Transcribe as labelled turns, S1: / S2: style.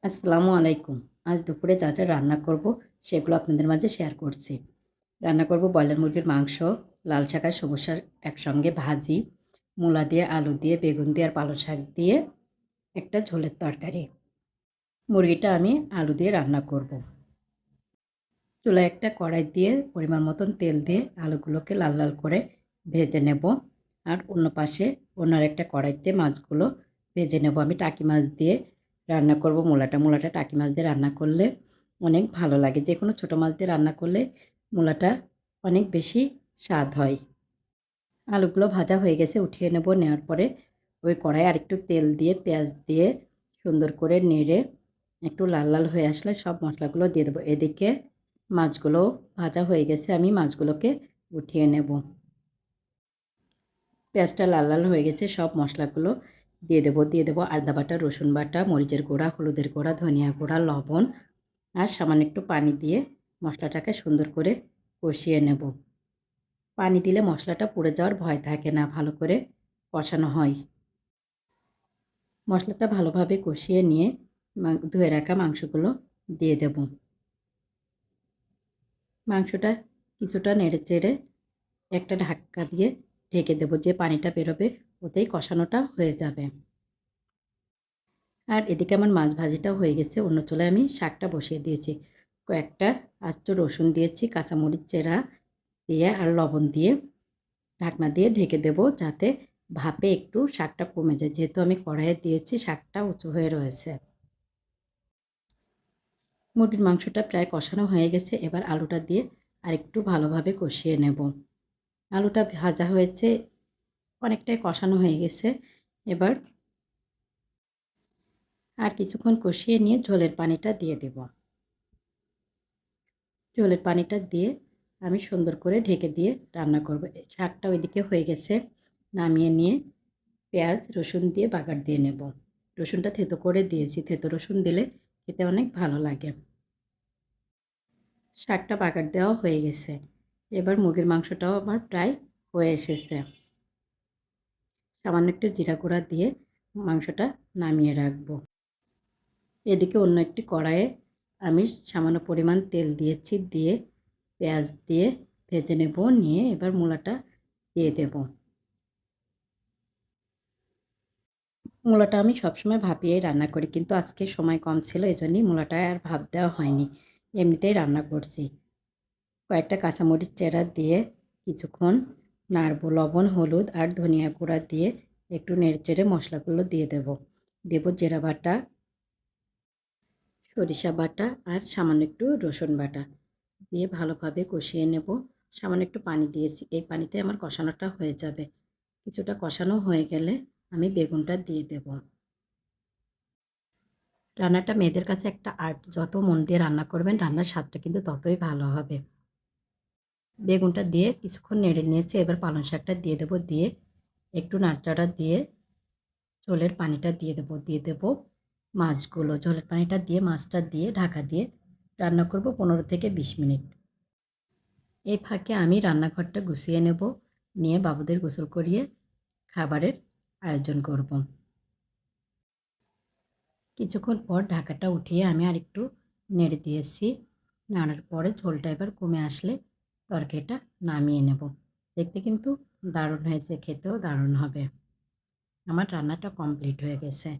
S1: আসসালামু আলাইকুম। আজ দুপুরে যা যা রান্না করব সেগুলো আপনাদের মাঝে শেয়ার করছি। রান্না করব ব্রয়লার মুরগির মাংস, লাল শাক আর সবুজ শাক একসঙ্গে ভাজি, মূলা দিয়ে, আলু দিয়ে, বেগুন দিয়ে আর পালং শাক দিয়ে একটা ঝোলের তরকারি। মুরগিটা আমি আলু দিয়ে রান্না করব। চুলায় একটা কড়াই দিয়ে পরিমাণ মতন তেল দিয়ে আলুগুলোকে লাল লাল করে ভেজে নেব। আর অন্য পাশে অন্য আরেকটা কড়াইতে মাছগুলো ভেজে নেব। আমি টাকি মাছ দিয়ে রান্না করব মূলাটা টাকি মাছ দিয়ে রান্না করলে অনেক ভালো লাগে। যে কোনো ছোটো মাছ দিয়ে রান্না করলে মূলাটা অনেক বেশি স্বাদ হয়। আলুগুলো ভাজা হয়ে গেছে, উঠিয়ে নেব। নেওয়ার পরে ওই কড়াইয়ে আরেকটু তেল দিয়ে পেঁয়াজ দিয়ে সুন্দর করে নেড়ে একটু লাল লাল হয়ে আসলে সব মশলাগুলো দিয়ে দেবো। এদিকে মাছগুলো ভাজা হয়ে গেছে, আমি মাছগুলোকে উঠিয়ে নেব। পেঁয়াজটা লাল লাল হয়ে গেছে, সব মশলাগুলো দিয়ে দেবো আদা বাটা, রসুন বাটা, মরিচের গুঁড়া, হলুদের গুঁড়া, ধনিয়া গুঁড়া, লবণ আর সামান্য একটু পানি দিয়ে মশলাটাকে সুন্দর করে কষিয়ে নেব। পানি দিলে মশলাটা পুড়ে যাওয়ার ভয় থাকে না, ভালো করে কষানো হয়। মশলাটা ভালোভাবে কষিয়ে নিয়ে ধুয়ে রাখা মাংসগুলো দিয়ে দেব। মাংসটা কিছুটা নেড়েচেড়ে একটা ঢাকা দিয়ে ঢেকে দেব। যে পানিটা বেরোবে ওতেই কষানোটা হয়ে যাবে। আর এদিকে আমার মাছ ভাজিটাও হয়ে গেছে। অন্য চুলায় আমি শাকটা বসিয়ে দিয়েছি। কয়েকটা আস্ত রসুন দিয়েছি, কাঁচামরিচ চেরা দিয়ে আর লবণ দিয়ে ঢাকনা দিয়ে ঢেকে দেব, যাতে ভাপে একটু শাকটা কমে যায়। যেহেতু আমি কড়াইয়ে দিয়েছি, শাকটা উঁচু হয়ে রয়েছে। মুরগির মাংসটা প্রায় কষানো হয়ে গেছে। এবার আলুটা দিয়ে আরেকটু ভালোভাবে কষিয়ে নেব। আলুটা ভাজা হয়েছে, অনেকটাই কষানো হয়ে গেছে। এবার আর কিছুক্ষণ কষিয়ে নিয়ে ঝোলের পানিটা দিয়ে দেব। ঝোলের পানিটা দিয়ে আমি সুন্দর করে ঢেকে দিয়ে রান্না করব। শাকটা ওইদিকে হয়ে গেছে, নামিয়ে নিয়ে পেঁয়াজ রসুন দিয়ে বাগার দিয়ে নেব। রসুনটা থেতো করে দিয়েছি, থেতো রসুন দিলে খেতে অনেক ভালো লাগে। শাকটা বাগার দেওয়া হয়ে গেছে। এবার মুরগির মাংসটাও আমার প্রায় হয়ে এসেছে। সামান্য একটু জিরা গুঁড়া দিয়ে মাংসটা নামিয়ে রাখবো। এদিকে অন্য একটি কড়াইয়ে আমি সামান্য পরিমাণ তেল দিয়েছি, দিয়ে পেঁয়াজ দিয়ে ভেজে নেব। নিয়ে এবার মূলাটা দিয়ে দেব। মূলাটা আমি সবসময় ভাপিয়েই রান্না করি, কিন্তু আজকে সময় কম ছিল, এজন্যই মূলাটায় আর ভাপ দেওয়া হয়নি, এমনিতেই রান্না করছি। কয়েকটা কাঁচামরিচ চেরা দিয়ে কিছুক্ষণ নাড়ব। লবণ, হলুদ আর ধনিয়া গুঁড়া দিয়ে একটু নেড়েচেড়ে মশলাগুলো দিয়ে দেব। দেব জিরা বাটা, সরিষা বাটা আর সামান্য একটু রসুন বাটা দিয়ে ভালোভাবে কষিয়ে নেব। সামান্য একটু পানি দিয়েছি, এই পানিতে আমার কষানোটা হয়ে যাবে। কিছুটা কষানো হয়ে গেলে আমি বেগুনটা দিয়ে দেব। রান্নাটা মেয়েদের কাছে একটা আর্ট, যত মন দিয়ে রান্না করবেন রান্নার স্বাদটা কিন্তু ততই ভালো হবে। বেগুনটা দিয়ে কিছুক্ষণ নেড়ে নিয়েছি। এবার পালং শাকটা দিয়ে দেবো, দিয়ে একটু নাড়াচাড়া দিয়ে ঝোলের পানিটা দিয়ে দেবো মাছগুলো। ঝোলের পানিটা দিয়ে মাছটা দিয়ে ঢাকা দিয়ে রান্না করব 15 থেকে 20 মিনিট। এই ফাঁকে আমি রান্নাঘরটা গুছিয়ে নেব, নিয়ে বাবুদের গোসল করিয়ে খাবারের আয়োজন করব। কিছুক্ষণ পর ঢাকাটা উঠিয়ে আমি আরেকটু নেড়ে দিয়েছি। নাড়ার পরে ঝোলটা এবার কমে আসলে তরকারিটা নামিয়ে নেব। দেখতে কিন্তু দারুণ হয়েছে, খেতেও দারুণ হবে। আমার রান্নাটা কমপ্লিট হয়ে গেছে।